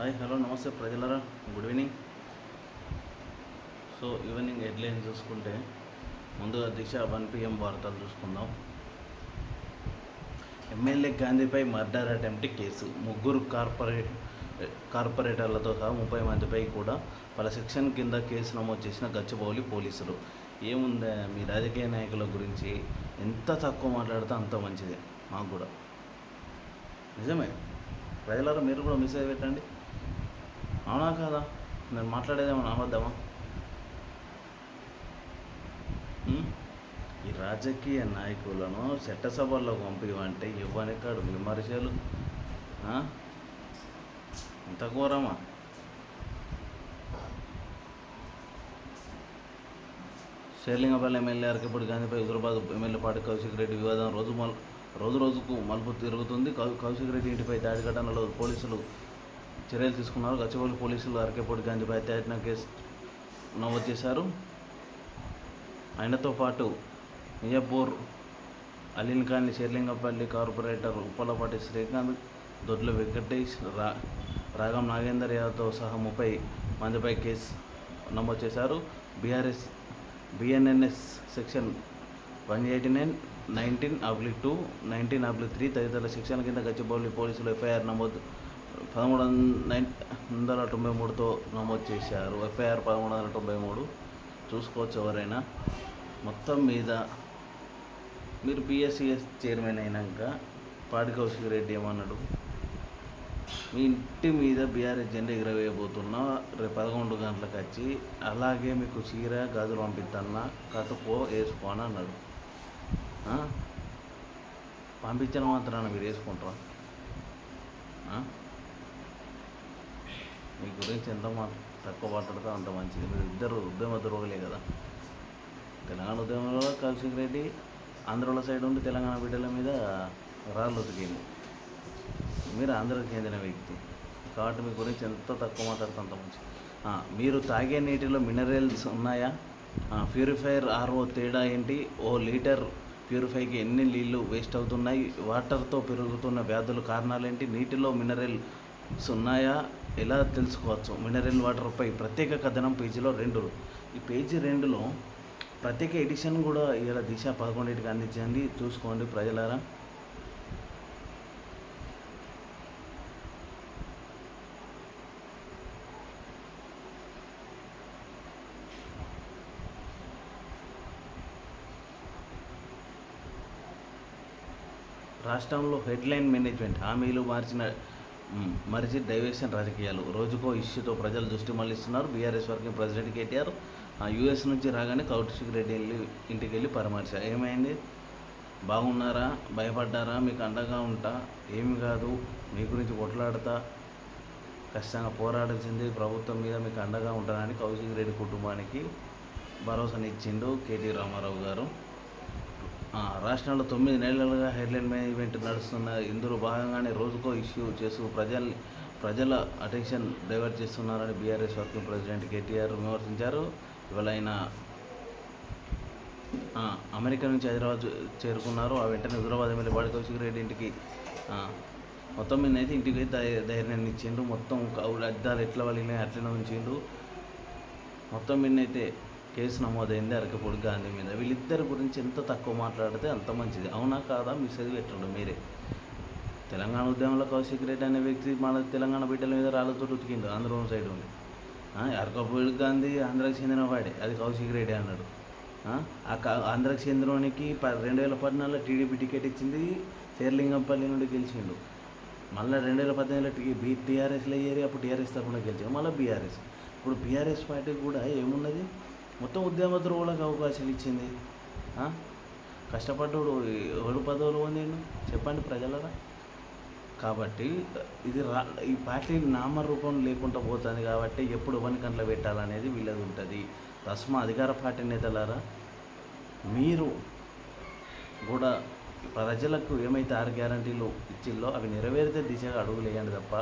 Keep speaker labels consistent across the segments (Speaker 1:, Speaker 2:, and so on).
Speaker 1: Hi hello నమస్తే ప్రజలరా, good evening. So evening headline చూసుకుంటే ముందుగా దిశ 1 PM వార్తలు చూసుకుందాం. ఎమ్మెల్యే గాంధీపై మర్డర్ అటెంప్ట్ కేసు, ముగ్గురు కార్పొరేటర్లతో సహా 30 మందిపై కూడా పలు సెక్షన్ కింద కేసు నమోదు చేసిన గచ్చిబౌలి పోలీసులు. ఏముందా, మీ రాజకీయ నాయకుల గురించి ఎంత తక్కువ మాట్లాడితే అంత మంచిదే. మాకు కూడా నిజమే ప్రజలారా, మీరు కూడా మెసేజ్ పెట్టండి. అవునా కాదా? నేను మాట్లాడేదేమో అబద్ధమా? ఈ రాజకీయ నాయకులను చట్టసభల్లో పంపివంటే ఇవ్వనికాడు విమర్శలు. ఇంత ఘోరమా? షేర్లింగపల్లి ఎమ్మెల్యే అరకపూడి గాంధీపై హుజురాబాద్ ఎమ్మెల్యే పాటి కౌశిక్ రెడ్డి వివాదం రోజు రోజుకు మలుపు తిరుగుతుంది. కౌశిక్ రెడ్డి ఇంటిపై దాడి ఘటనలో పోలీసులు చర్యలు తీసుకున్నారు. గచ్చిబౌలి పోలీసులు అరకపూడి గాంధీపై హత్యాయత్నం కేసు నమోదు చేశారు. ఆయనతో పాటు మియాపూర్ అలీన్ ఖాన్ని, షేర్లింగపల్లి కార్పొరేటర్ ఉప్పలపాటి శ్రీకాంత్, దొడ్ల వెంకటేష్, రాగం నాగేందర్ యాదవ్తో సహా 30 మందిపై కేసు నమోదు చేశారు. బిఎన్ఎన్ఎస్ సెక్షన్ 189, 19/2, 19/3 తదితర సెక్షన్ల కింద గచ్చిబౌలి పోలీసులు ఎఫ్ఐఆర్ నమోదు 1393తో నమోదు చేశారు. ఎఫ్ఐఆర్ 1393 చూసుకోవచ్చు ఎవరైనా. మొత్తం మీద మీరు పిఎస్సిఎస్ చైర్మన్ అయినాక పాడి కౌశిక్ రెడ్డి ఏమన్నాడు, మీ ఇంటి మీద బీఆర్ఎస్ జెండా ఎగరవేయబోతున్నా, రేపు 11 గంటలకు వచ్చి అలాగే మీకు చీర గాజులు పంపిస్తున్నా, కట్టుకో వేసుకో అని అన్నాడు. పంపించిన మాత్రాన మీరు వేసుకుంటారా? మీ గురించి ఎంత తక్కువ మాట్లాడితే అంత మంచిది. మీరు ఇద్దరు ఉద్యమ ద్రోహులే కదా. తెలంగాణ ఉద్యమంలో కౌశిక్ రెడ్డి ఆంధ్రాల సైడ్ ఉండి తెలంగాణ బిడ్డల మీద రాళ్ళు ఉతికింది. మీరు ఆంధ్రాకి చెందిన వ్యక్తి కాబట్టి మీ గురించి ఎంత తక్కువ మాట్లాడితే అంత మంచిది. మీరు తాగే నీటిలో మినరల్స్ ఉన్నాయా? ప్యూరిఫైయర్ ఆర్ఓ తేడా ఏంటి? ఓ లీటర్ ప్యూరిఫైకి ఎన్ని నీళ్ళు వేస్ట్ అవుతున్నాయి? వాటర్తో పెరుగుతున్న వ్యాధుల కారణాలేంటి? నీటిలో మినరల్స్ ఉన్నాయా ఎలా తెలుసుకోవచ్చు? మినరల్ వాటర్పై ప్రత్యేక కథనం పేజీలో 2. ఈ పేజీ 2లో ప్రత్యేక ఎడిషన్ కూడా ఇలా దిశ 11కి అందించండి, చూసుకోండి ప్రజలారా. రాష్ట్రంలో హెడ్లైన్ మేనేజ్మెంట్ హామీలు మరిచి డైవర్షన్ రాజకీయాలు. రోజుకో ఇష్యూతో ప్రజలు దృష్టి మళ్లిస్తున్నారు. BRS working president KTR US నుంచి రాగానే కౌశిక్ రెడ్డి ఇంటికి వెళ్ళి పరామర్శ. ఏమైంది? బాగున్నారా? భయపడ్డారా? మీకు అండగా ఉంటా, ఏమి కాదు, మీ గురించి కొట్లాడతా, కష్టంగా పోరాడాల్సింది ప్రభుత్వం మీద, మీకు అండగా ఉంటానని కౌశిక్ రెడ్డి కుటుంబానికి భరోసానిచ్చిండు కేటీ రామారావు గారు. రాష్ట్రంలో 9 నెలలుగా హెడ్లైన్ మేనేజ్మెంట్ నడుస్తున్న ఇందులో భాగంగానే రోజుకో ఇష్యూ చేస్తూ ప్రజల అటెన్షన్ డైవర్ట్ చేస్తున్నారని బీఆర్ఎస్ వర్కింగ్ ప్రెసిడెంట్ కేటీఆర్ విమర్శించారు. ఇవాళ ఆయన అమెరికా నుంచి హైదరాబాద్ చేరుకున్నారు. ఆ వెంటనే హుజురాబాద్ ఎమ్మెల్యే పాడి కౌశిక్ రెడ్డి ఇంటికి మొత్తం మీద అయితే ఇంటికి ధైర్యాన్ని ఇచ్చిండు. మొత్తం అద్దాలు ఎట్లా వలిగినాయి అట్లనే ఉంచిండు. మొత్తం మీద అయితే కేసు నమోదైంది అరకపూడి గాంధీ మీద. వీళ్ళిద్దరి గురించి ఎంత తక్కువ మాట్లాడితే అంత మంచిది. అవునా కాదా? మీ చదివి ఎట్లుండదు మీరే. తెలంగాణ ఉద్యమంలో కౌశిక్ రెడ్డి అనే వ్యక్తి మన తెలంగాణ బిడ్డల మీద రాళ్ళతో ఉతికిండు ఆంధ్ర సైడ్ ఉంది. అరకపూడి గాంధీ ఆంధ్రాకి చెందిన వాడే, అది కౌశిక్ రెడ్డి అన్నాడు. ఆంధ్రాకి చెందినవానికి 2014లో టీడీపీ టికెట్ ఇచ్చింది, షేర్లింగంపల్లి నుండి గెలిచిండు. మళ్ళీ 2018లో టీఆర్ఎస్లో అయ్యేది, అప్పుడు టీఆర్ఎస్ తరఫున గెలిచిండు, మళ్ళీ బీఆర్ఎస్. ఇప్పుడు బీఆర్ఎస్ పార్టీ కూడా ఏమున్నది, మొత్తం ఉద్యమ ద్రోహులకు అవకాశాలు ఇచ్చింది. కష్టపడ్డాడు ఎవరు పదవులు పొందిండు చెప్పండి ప్రజలరా. కాబట్టి ఈ పార్టీ నామరూపం లేకుండా పోతుంది. కాబట్టి ఎప్పుడు ఎవరిని కంట్లో పెట్టాలనేది వీళ్ళది ఉంటుంది. తస్మా అధికార పార్టీ నేతలారా, మీరు కూడా ప్రజలకు ఏమైతే 6 గ్యారంటీలు ఇచ్చిల్లో అవి నెరవేరితే దిశగా అడుగులు వేయండి తప్ప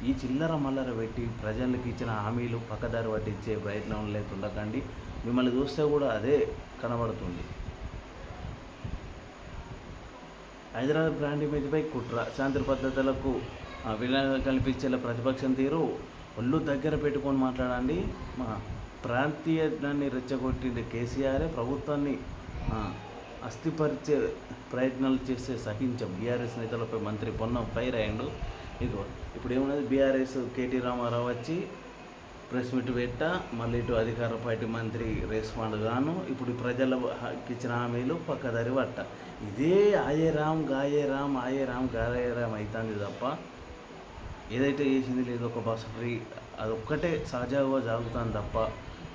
Speaker 1: ఈ చిల్లర మల్లర పెట్టి ప్రజలకు ఇచ్చిన హామీలు పక్కదారి పట్టించే ప్రయత్నం లేకుండకండి. మిమ్మల్ని చూస్తే కూడా అదే కనబడుతుంది. హైదరాబాద్ బ్రాండ్ ఇమేజ్పై కుట్ర, శాంతి భద్రతలకు వినోదం కల్పించేలా ప్రతిపక్షం తీరు ఒళ్ళు దగ్గర పెట్టుకొని మాట్లాడండి. మా ప్రాంతీయాన్ని రెచ్చగొట్టింది కేసీఆర్. ప్రభుత్వాన్ని అస్థిపరిచే ప్రయత్నాలు చేస్తే సహించాం. బీఆర్ఎస్ నేతలపై మంత్రి పొన్నం ఫైర్ అయ్యాడు. ఇప్పుడు ఏమున్నది, బీఆర్ఎస్ కేటీ రామారావు వచ్చి ప్రెస్ మీట్ పెట్టా, మళ్ళీ ఇటు అధికార పార్టీ మంత్రి రెస్పాండ్ గాను ఇప్పుడు ప్రజలకు ఇచ్చిన హామీలు పక్కదారి పట్ట. ఇదే ఆయే రామ్ గాయే రామ్ ఆయే రామ్ గాయే రామ్ అవుతుంది తప్ప ఏదైతే చేసింది లేదు. ఒక బస్ ఫ్రీ అదొక్కటే సహజంగా సాగుతుంది తప్ప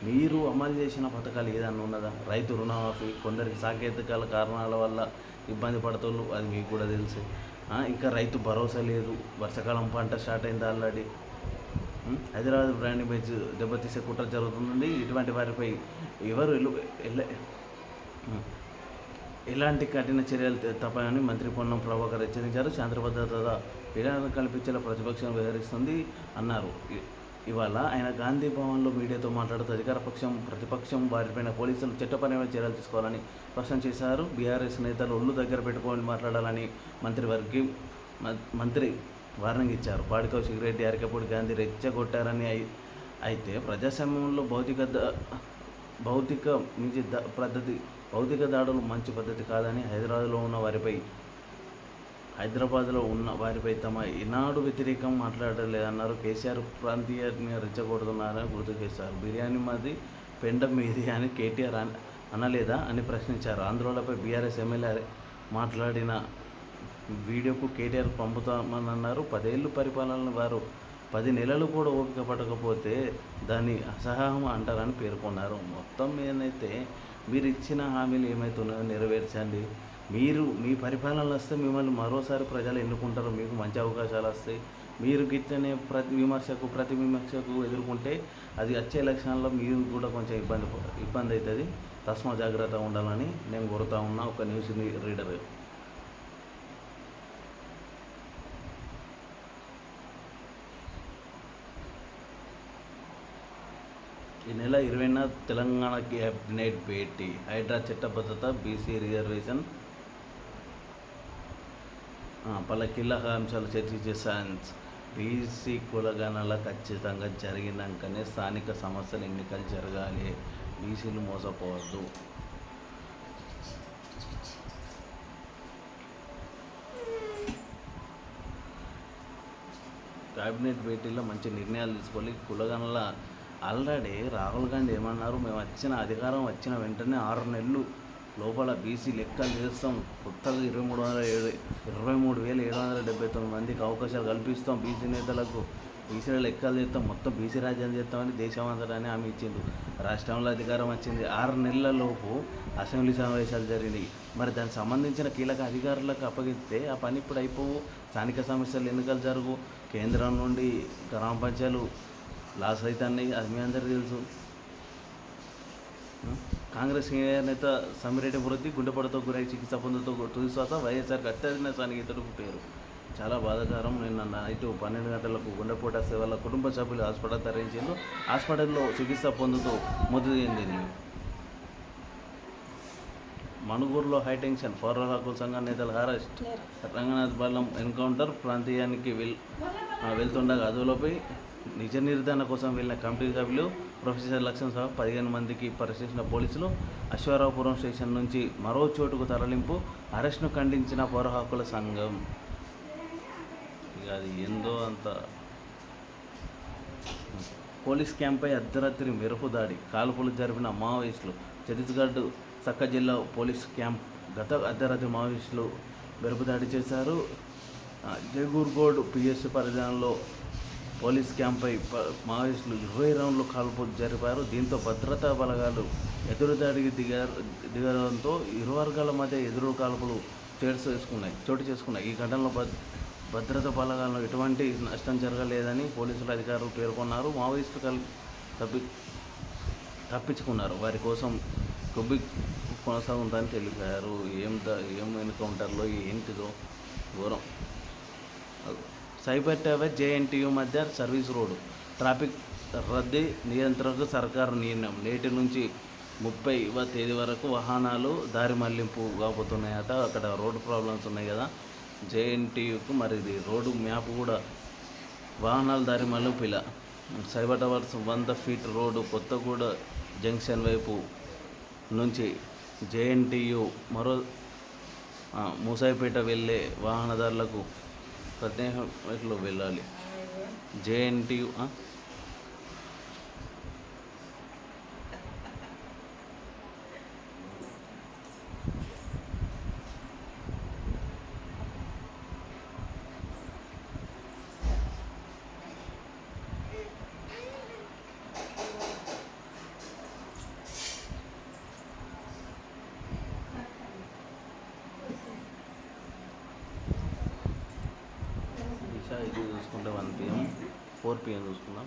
Speaker 1: మీరు అమలు చేసిన పథకాలు ఏదన్నా ఉన్నదా? రైతు రుణమాఫీ కొందరికి సాంకేతికాల కారణాల వల్ల ఇబ్బంది పడుతున్నారు, అది మీకు కూడా తెలుసు. ఇంకా రైతు భరోసా లేదు. వర్షాకాలం పంట స్టార్ట్ అయింది ఆల్రెడీ. హైదరాబాద్ బ్రాండ్ ఇమేజ్ దెబ్బతీసే కుట్ర జరుగుతుంది. ఇటువంటి వారిపై ఎవరు ఎలాంటి కఠిన చర్యలు తప్పని మంత్రి పొన్నం ప్రభాకర్ హెచ్చరించారు. శాంతి భద్రత విధానం కల్పించేలా ప్రతిపక్షం వ్యవహరిస్తుంది అన్నారు. ఇవాళ ఆయన గాంధీ భవన్లో మీడియాతో మాట్లాడుతూ అధికార పక్షం ప్రతిపక్షం వారిపైన పోలీసులు చట్టపరమైన చర్యలు తీసుకోవాలని స్పష్టం చేశారు. బీఆర్ఎస్ నేతలు ఒళ్ళు దగ్గర పెట్టుకొని మాట్లాడాలని మంత్రి వార్నింగ్ ఇచ్చారు. పాడి కౌశిక్ రెడ్డి, అరకపూడి గాంధీ రెచ్చగొట్టారని అయితే ప్రజాస్వామ్యంలో భౌతిక దాడులు మంచి పద్ధతి కాదని హైదరాబాద్లో ఉన్న వారిపై తమ ఈనాడు వ్యతిరేకం మాట్లాడలేదన్నారు. కేసీఆర్ ప్రాంతీయాన్ని రెచ్చగొడుతున్నారని గుర్తు చేశారు. బిర్యానీ మాది పెండ మీది అని కేటీఆర్ అనలేదా అని ప్రశ్నించారు. ఆందోళనపై బీఆర్ఎస్ ఎమ్మెల్యే మాట్లాడిన వీడియోకు కేటీఆర్ పంపుతామని అన్నారు. 10 ఏళ్ళు పరిపాలన వారు 10 నెలలు కూడా ఓపిక పడకపోతే దాన్ని అసహనం అంటారని పేర్కొన్నారు. మొత్తం మీదనైతే మీరు ఇచ్చిన హామీలు ఏమవుతున్నాయో నెరవేర్చండి. మీ పరిపాలనలు వస్తే మిమ్మల్ని మరోసారి ప్రజలు ఎన్నుకుంటారు, మీకు మంచి అవకాశాలు వస్తాయి. మీరు గిట్లనే ప్రతి విమర్శకు ఎదుర్కొంటే అది వచ్చే ఎలక్షన్లో మీరు కూడా కొంచెం ఇబ్బంది అవుతుంది. తస్మా జాగ్రత్తగా ఉండాలని నేను కోరుతా ఉన్నా. ఒక న్యూస్ రీడర్. ఈ నెల 20న తెలంగాణ క్యాబినెట్ భేటీ. హైడ్రా చట్టబద్ధత, బీసీ రిజర్వేషన్ పలు కీలక అంశాలు చర్చించే సైన్స్. బీసీ కులగణన ఖచ్చితంగా జరిగినాకనే స్థానిక సంస్థల ఎన్నికలు జరగాలి. బీసీలు మోసపోవద్దు. క్యాబినెట్ భేటీలో మంచి నిర్ణయాలు తీసుకోవాలి. కులగణన ఆల్రెడీ రాహుల్ గాంధీ ఏమన్నారు, మేము అధికారం వచ్చిన వెంటనే 6 నెలలు లోపల బీసీ లెక్కలు చేస్తాం, కొత్తగా 23,779 మందికి అవకాశాలు కల్పిస్తాం, బీసీ నేతలకు బీసీల లెక్కలు చేస్తాం, మొత్తం బీసీ రాజ్యం చేస్తామని దేశమంతటానే హామీ ఇచ్చింది. రాష్ట్రంలో అధికారం వచ్చింది. 6 నెలలలోపు అసెంబ్లీ సమావేశాలు జరిగినాయి. మరి దానికి సంబంధించిన కీలక అధికారులకు అప్పగిస్తే ఆ పని ఇప్పుడు అయిపోవు. స్థానిక సమస్యలు ఎన్నికలు జరుగు. కేంద్రం నుండి గ్రామ పంచాయతీలు లాస్ అవుతున్నాయి, అది మీ అందరికీ తెలుసు. కాంగ్రెస్ సీనియర్ నేత సమ్మిరెడ్డి మృతి, గుండెపోటుతో గురై చికిత్స పొందుతూ తుది శ్వాస. వైఎస్ఆర్కి అత్యధిక సన్నిహితులకు పేరు. చాలా బాధాకరం. నిన్న నైట్ 12 గంటలకు గుండెపోటు వస్తే వాళ్ళ కుటుంబ సభ్యులు హాస్పిటల్ తరలించారు. హాస్పిటల్లో చికిత్స పొందుతూ మృతి చెందింది. మణుగూరులో హైటెన్షన్. పౌర హక్కుల సంఘం నేతల అరెస్ట్. రంగనాథ్ బలం ఎన్కౌంటర్. ప్రాంతీయానికి వెళ్తుండగా అదుపులోపై నిజ నిర్ధారణ కోసం వెళ్ళిన కమిటీ సభ్యులు ప్రొఫెసర్ లక్ష్మణ్ సహా 15 మందికి పరిశీలించిన పోలీసులు. అశ్వారావుపురం స్టేషన్ నుంచి మరో చోటుకు తరలింపు. అరెస్ట్ను ఖండించిన పౌర హక్కుల సంఘం. ఇక అది ఏందో అంత. పోలీస్ క్యాంప్పై అర్ధరాత్రి మెరుపు దాడి. కాల్పులు జరిపిన మావోయిస్టులు. ఛత్తీస్గఢ్ సక్క జిల్లా పోలీస్ క్యాంప్ గత అర్ధరాత్రి మావోయిస్టులు మెరుపు దాడి చేశారు. జైగూర్గోడ్ పిఎస్సి పరిధిలో పోలీస్ క్యాంప్పై మావోయిస్టులు 20 రౌండ్లు కాల్పులు జరిపారు. దీంతో భద్రతా బలగాలు ఎదురుదాడికి దిగడంతో ఇరు వర్గాల మధ్య ఎదురు కాల్పులు చోటు చేసుకున్నాయి. ఈ ఘటనలో భద్రతా బలగాలను ఎటువంటి నష్టం జరగలేదని పోలీసులు అధికారులు పేర్కొన్నారు. మావోయిస్టులు తప్పించుకున్నారు. వారి కోసం కొనసాగుతుందని తెలిపారు. ఏం ఎన్కౌంటర్లో ఏంటిదో ఘోరం. సైబర్ టవర్ జేఎన్టీయూ మధ్య సర్వీస్ రోడ్డు. ట్రాఫిక్ రద్దీ నియంత్రణకు సర్కారు నిర్ణయం. నేటి నుంచి 30వ తేదీ వరకు వాహనాలు దారి మళ్లింపు కాబోతున్నాయట. అక్కడ రోడ్డు ప్రాబ్లమ్స్ ఉన్నాయి కదా జేఎన్టీయూకు. మరి ఇది రోడ్డు మ్యాప్ కూడా వాహనాల దారి మలుపిల Cyber Towers 100 feet road Kothaguda junction వైపు నుంచి జేఎన్టీయు మరో మూసాయిపేట వెళ్ళే వాహనదారులకు ప్రత్యేక వెళ్ళాలి. జేఎన్టీయు ఇది చూసుకుంటే 1 PM 4 PM చూసుకుందాం.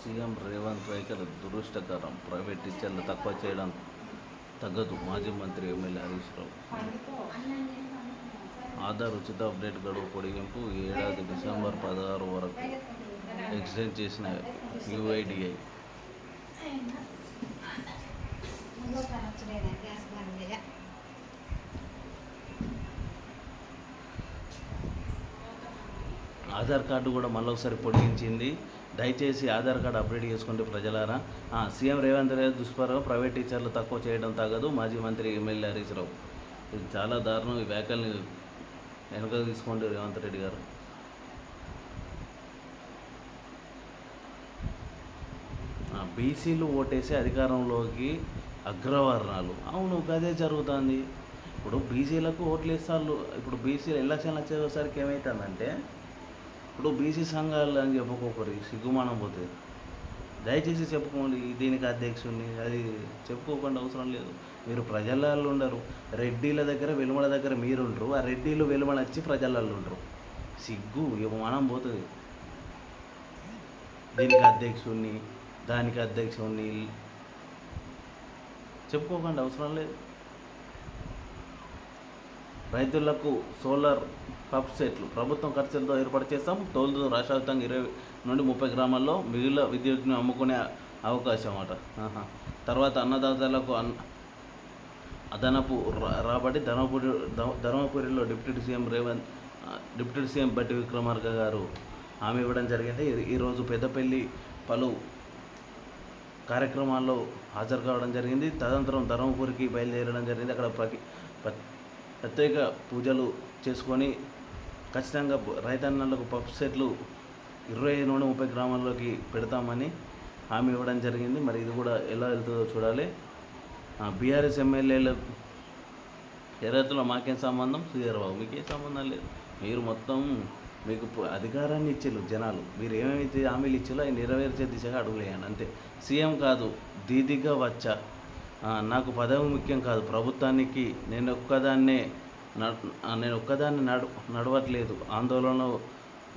Speaker 1: సీఎం రేవంత్ వైఖరి దురదృష్టకరం. ప్రైవేట్ టీచర్లు తక్కువ చేయడం తగ్గదు. మాజీ మంత్రి ఎమ్మెల్యే హరీష్ రావు. ఆధార్ ఉచిత అప్డేట్ గడువు పొడిగింపు ఈ ఏడాది డిసెంబర్ 16 వరకు ఎక్స్టెండ్ చేసిన యుఐడిఐ. ఆధార్ కార్డు కూడా మళ్ళొకసారి పొడిగించింది. దయచేసి ఆధార్ కార్డు అప్డేట్ చేసుకుంటే ప్రజలారా. సీఎం రేవంత్ రెడ్డి దుష్ప్రభావం. ప్రైవేట్ టీచర్లు తక్కువ చేయడం తగ్గదు. మాజీ మంత్రి ఎమ్మెల్యే హరీష్ రావు. ఇది చాలా దారుణం. ఈ వ్యాఖ్యల్ని వెనుక తీసుకోండి రేవంత్ రెడ్డి గారు. బీసీలు ఓటేసి అధికారంలోకి అగ్రవర్ణాలు. అవును, అదే జరుగుతుంది. ఇప్పుడు బీసీలకు ఓట్లు వేస్తారు. ఇప్పుడు బీసీలు ఎలక్షన్లు వచ్చేసరికి ఏమవుతుందంటే, ఇప్పుడు బీసీ సంఘాలు అని చెప్పుకోకరి సిగ్గుమానం పోతుంది. దయచేసి చెప్పుకోండి, దీనికి అధ్యక్షుడిని అది చెప్పుకోకుండా అవసరం లేదు. మీరు ప్రజలలో ఉండరు. రెడ్డిల దగ్గర వెలుమల దగ్గర మీరుండరు. ఆ రెడ్డిలు వెలుమల వచ్చి ప్రజలలో ఉండరు. సిగ్గు మనం పోతుంది. దీనికి అధ్యక్షుడిని దానికి అధ్యక్షుడిని చెప్పుకోకుండా అవసరం లేదు. రైతులకు సోలార్ పంప్ సెట్లు ప్రభుత్వం ఖర్చులతో ఏర్పాటు చేస్తాం. తోలుతో రాష్ట్ర వ్యాప్తంగా 20 నుండి 30 గ్రామాల్లో మిగిలిన విద్యుత్ని అమ్ముకునే అవకాశం అట. తర్వాత అన్నదాతలకు అదనపు రాబడి. ధర్మపురిలో డిప్యూటీ సీఎం బట్టి విక్రమార్క గారు హామీ ఇవ్వడం జరిగింది. ఈరోజు పెద్దపల్లి పలు కార్యక్రమాల్లో హాజరు కావడం జరిగింది. తదనంతరం ధర్మపురికి బయలుదేరడం జరిగింది. అక్కడ ప్రత్యేక పూజలు చేసుకొని ఖచ్చితంగా రైతన్నలకు పంప్ సెట్లు 25 నుండి 30 గ్రామాల్లోకి పెడతామని హామీ ఇవ్వడం జరిగింది. మరి ఇది కూడా ఎలా వెళ్తుందో చూడాలి. బీఆర్ఎస్ ఎమ్మెల్యేలు ఎర్రతులో మాకేం సంబంధం? శ్రీధర్ బాబు మీకేం సంబంధం లేదు. మీరు మొత్తం మీకు అధికారాన్ని ఇచ్చారు జనాలు. మీరు ఏమేమి హామీలు ఇచ్చారో అవి నెరవేర్చే దిశగా అడుగులేయండి అంతే. సీఎం కాదు, దీదిగా వచ్చా. నాకు పదవి ముఖ్యం కాదు. ప్రభుత్వానికి నేను ఒక్కదాన్ని నడవట్లేదు. ఆందోళనలు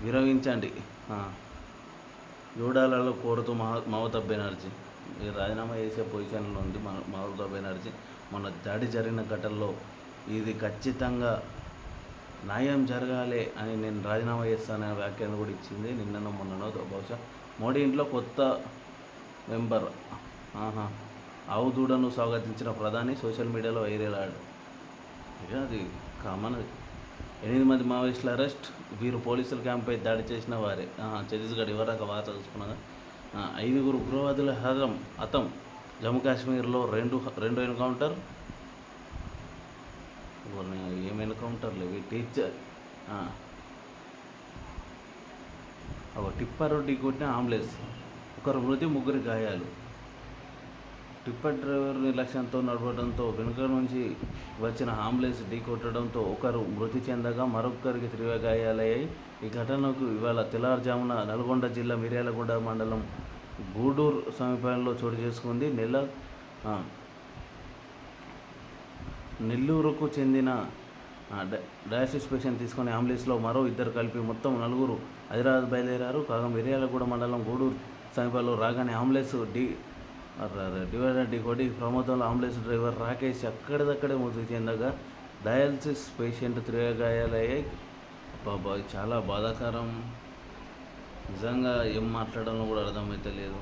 Speaker 1: విరమించండి. జూడాలలో కోరుతూ మమతా బెనర్జీ మీరు రాజీనామా చేసే పొజిషన్లో ఉంది. మమతా బెనర్జీ మొన్న దాడి జరిగిన ఘటనలో ఇది ఖచ్చితంగా న్యాయం జరగాలి అని నేను రాజీనామా చేస్తాననే వ్యాఖ్యను కూడా ఇచ్చింది. నిన్ననో మొన్ననో బహుశా. మోడీ ఇంట్లో కొత్త మెంబర్. ఆవు దూడను స్వాగతించిన ప్రధాని సోషల్ మీడియాలో వైరల్ ఆడు. ఇక అది కామన్. 8 మంది మావోయిస్టుల అరెస్ట్. వీరు పోలీసుల క్యాంప్పై దాడి చేసిన వారే. ఛత్తీస్గఢ్ ఇవరాక వార్త చూసుకున్నదా. 5 ఉగ్రవాదుల హతం. జమ్మూ కాశ్మీర్లో రెండు ఎన్కౌంటర్. ఏం ఎన్కౌంటర్లు ఇవి? టీచర్ టిప్పర్ ఢీకొట్టిన అంబులెన్స్. ఒకరు మృతి, 3 గాయాలు. టిప్పర్ డ్రైవర్ నిర్లక్ష్యంతో నడవడంతో వెనుక నుంచి వచ్చిన అంబులెన్స్ ఢీకొట్టడంతో ఒకరు మృతి చెందగా మరొకరికి తీవ్ర గాయాలయ్యాయి. ఈ ఘటనకు ఇవాళ తెల్లవారుజామున నల్గొండ జిల్లా మిర్యాలగూడ మండలం గూడూరు సమీపంలో చోటు చేసుకుంది. నెల్లూరుకు చెందిన డయాలసిస్ పేషెంట్ తీసుకుని అంబులెన్స్లో మరో 2 కలిపి మొత్తం 4 హైదరాబాద్ బయలుదేరారు. కాగా మిర్యాలగూడ మండలం గూడూరు సమీపంలో రాగానే అంబులెన్స్ డివైడర్ ఢీకొట్టి ప్రమాదంలో అంబులెన్స్ డ్రైవర్ రాకేష్ అక్కడిదక్కడే మృతి చెందగా డయాలసిస్ పేషెంట్ తీవ్ర గాయాలయ్యాయి. చాలా బాధాకరం. నిజంగా ఏం మాట్లాడాలో కూడా అర్థమైతే లేదు.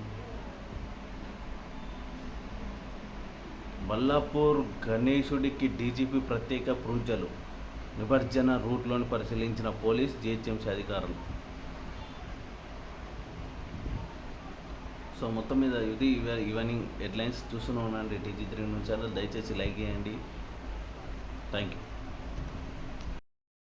Speaker 1: బల్లాపూర్ గణేశుడికి డీజీపీ ప్రత్యేక పూజలు, నిమజ్జన రూట్లను పరిశీలించిన పోలీస్, జీహెచ్ఎంసీ అధికారులు. సో మొత్తం మీద ఇది ఈవినింగ్ హెడ్లైన్స్ చూస్తూనే ఉండండి TG3 న్యూస్ ఛానల్. దయచేసి లైక్ చేయండి. Thank you.